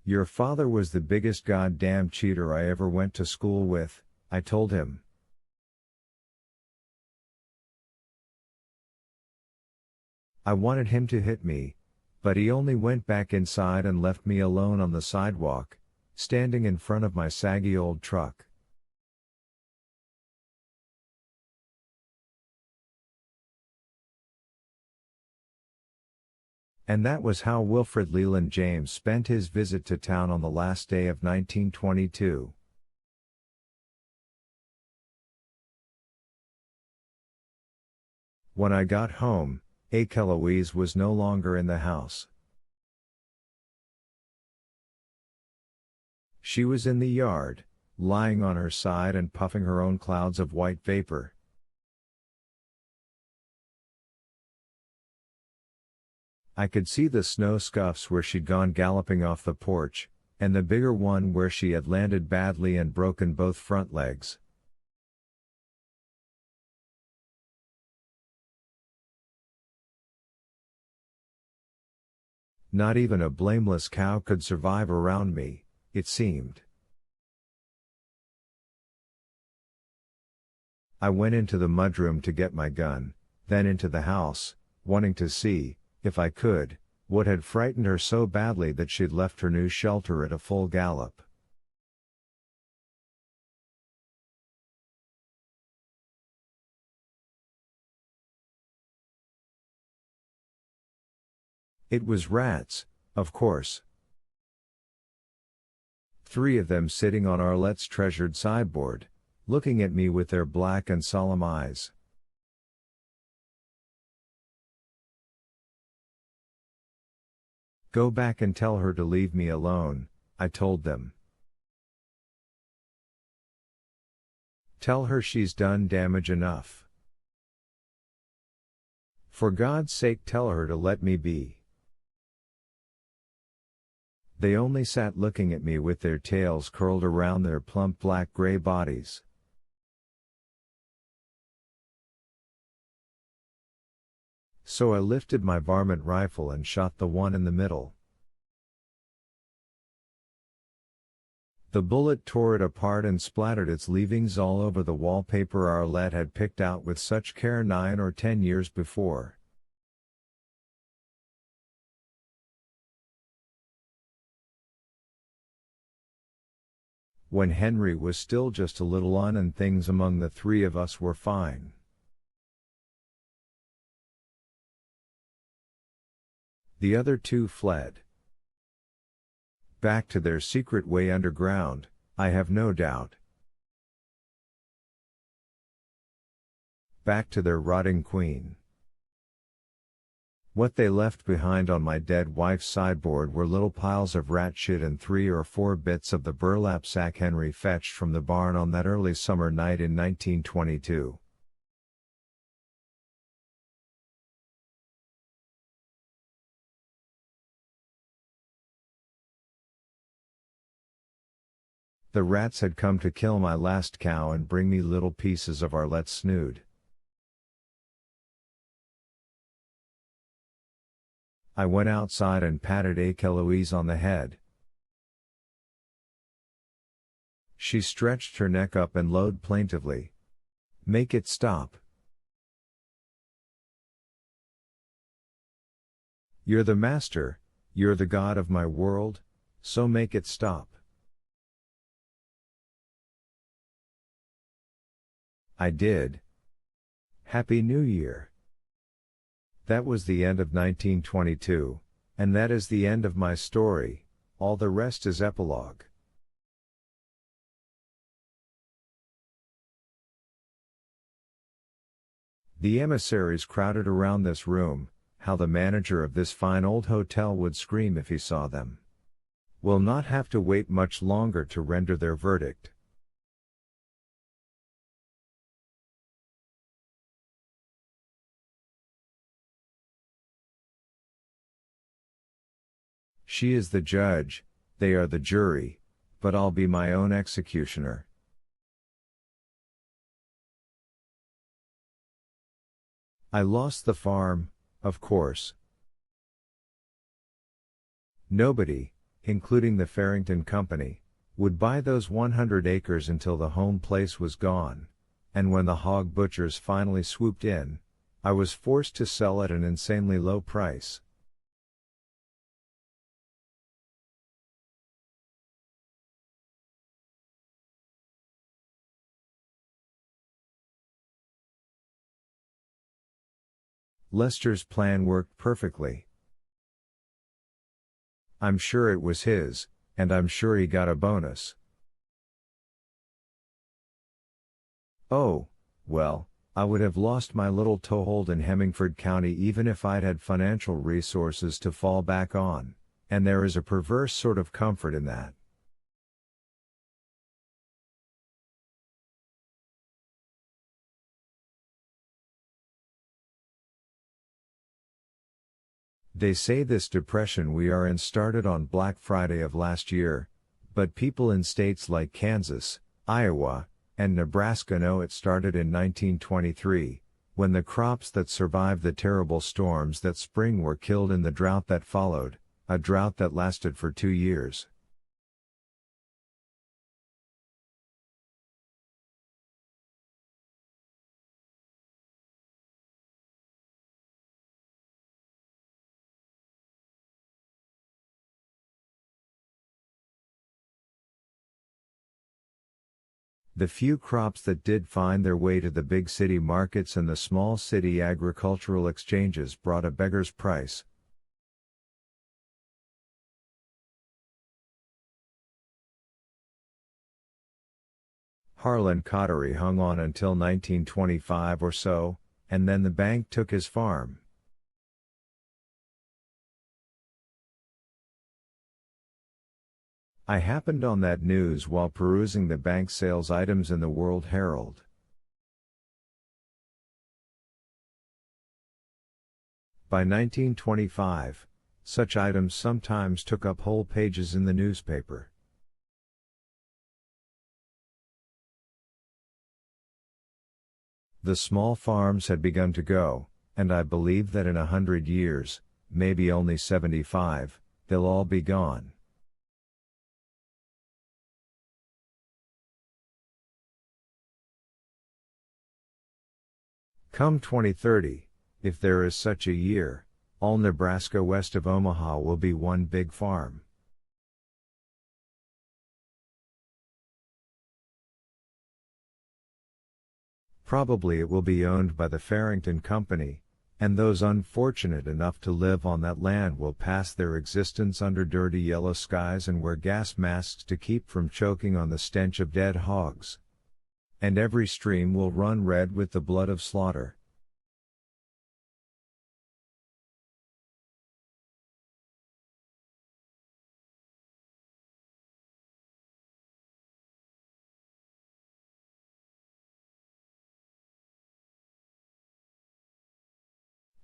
Your father was the biggest goddamn cheater I ever went to school with, I told him. I wanted him to hit me, but he only went back inside and left me alone on the sidewalk, standing in front of my saggy old truck. And that was how Wilfred Leland James spent his visit to town on the last day of 1922. When I got home, Eloise was no longer in the house. She was in the yard, lying on her side and puffing her own clouds of white vapor. I could see the snow scuffs where she'd gone galloping off the porch, and the bigger one where she had landed badly and broken both front legs. Not even a blameless cow could survive around me, it seemed. I went into the mudroom to get my gun, then into the house, wanting to see, if I could, what had frightened her so badly that she'd left her new shelter at a full gallop. It was rats, of course. 3 of them sitting on Arlette's treasured sideboard, looking at me with their black and solemn eyes. Go back and tell her to leave me alone, I told them. Tell her she's done damage enough. For God's sake, tell her to let me be. They only sat looking at me with their tails curled around their plump black-gray bodies. So I lifted my varmint rifle and shot the one in the middle. The bullet tore it apart and splattered its leavings all over the wallpaper Arlette had picked out with such care 9 or 10 years before. When Henry was still just a little on and things among the 3 of us were fine. The other 2 fled. Back to their secret way underground, I have no doubt. Back to their rotting queen. What they left behind on my dead wife's sideboard were little piles of rat shit and 3 or 4 bits of the burlap sack Henry fetched from the barn on that early summer night in 1922. The rats had come to kill my last cow and bring me little pieces of Arlette's snood. I went outside and patted Eloise on the head. She stretched her neck up and lowed plaintively. Make it stop. You're the master, you're the god of my world, so make it stop. I did. Happy New Year. That was the end of 1922, and that is the end of my story, all the rest is epilogue. The emissaries crowded around this room, how the manager of this fine old hotel would scream if he saw them. Will not have to wait much longer to render their verdict. She is the judge, they are the jury, but I'll be my own executioner. I lost the farm, of course. Nobody, including the Farrington Company, would buy those 100 acres until the home place was gone, and when the hog butchers finally swooped in, I was forced to sell at an insanely low price. Lester's plan worked perfectly. I'm sure it was his, and I'm sure he got a bonus. Oh, well, I would have lost my little toehold in Hemmingford County even if I'd had financial resources to fall back on, and there is a perverse sort of comfort in that. They say this depression we are in started on Black Friday of last year, but people in states like Kansas, Iowa, and Nebraska know it started in 1923, when the crops that survived the terrible storms that spring were killed in the drought that followed, a drought that lasted for 2 years. The few crops that did find their way to the big city markets and the small city agricultural exchanges brought a beggar's price. Harlan Cottery hung on until 1925 or so, and then the bank took his farm. I happened on that news while perusing the bank sales items in the World Herald. By 1925, such items sometimes took up whole pages in the newspaper. The small farms had begun to go, and I believe that in 100 years, maybe only 75, they'll all be gone. Come 2030, if there is such a year, all Nebraska west of Omaha will be one big farm. Probably it will be owned by the Farrington Company, and those unfortunate enough to live on that land will pass their existence under dirty yellow skies and wear gas masks to keep from choking on the stench of dead hogs. And every stream will run red with the blood of slaughter.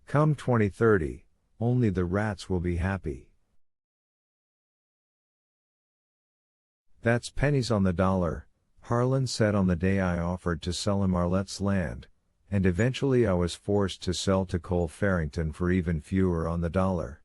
Come 2030, only the rats will be happy. That's pennies on the dollar, Harlan said on the day I offered to sell him Arlette's land, and eventually I was forced to sell to Cole Farrington for even fewer on the dollar.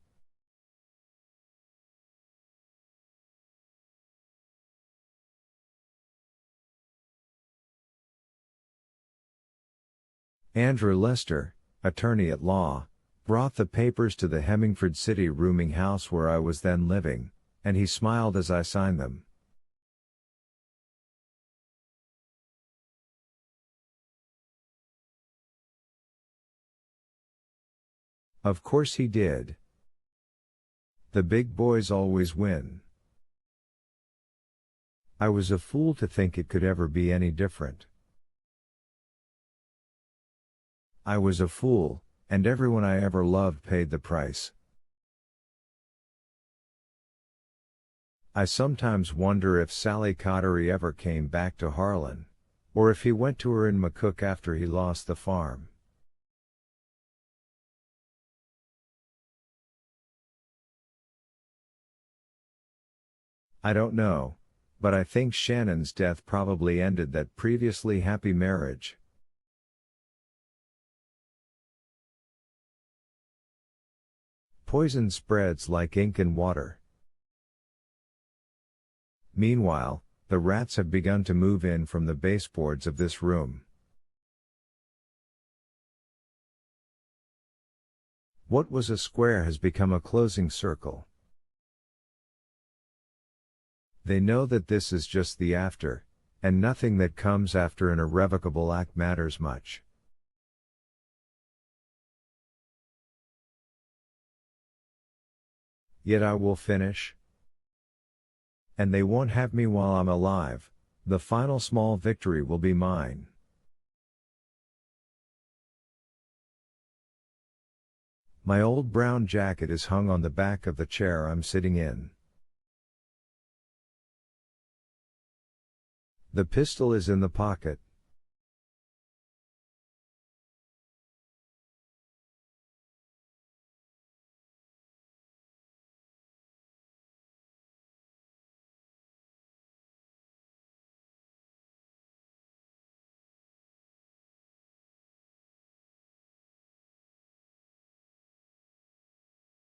Andrew Lester, attorney at law, brought the papers to the Hemmingford City rooming house where I was then living, and he smiled as I signed them. Of course he did. The big boys always win. I was a fool to think it could ever be any different. I was a fool, and everyone I ever loved paid the price. I sometimes wonder if Sally Cottery ever came back to Harlan, or if he went to her in McCook after he lost the farm. I don't know, but I think Shannon's death probably ended that previously happy marriage. Poison spreads like ink in water. Meanwhile, the rats have begun to move in from the baseboards of this room. What was a square has become a closing circle. They know that this is just the after, and nothing that comes after an irrevocable act matters much. Yet I will finish. And they won't have me while I'm alive, the final small victory will be mine. My old brown jacket is hung on the back of the chair I'm sitting in. The pistol is in the pocket,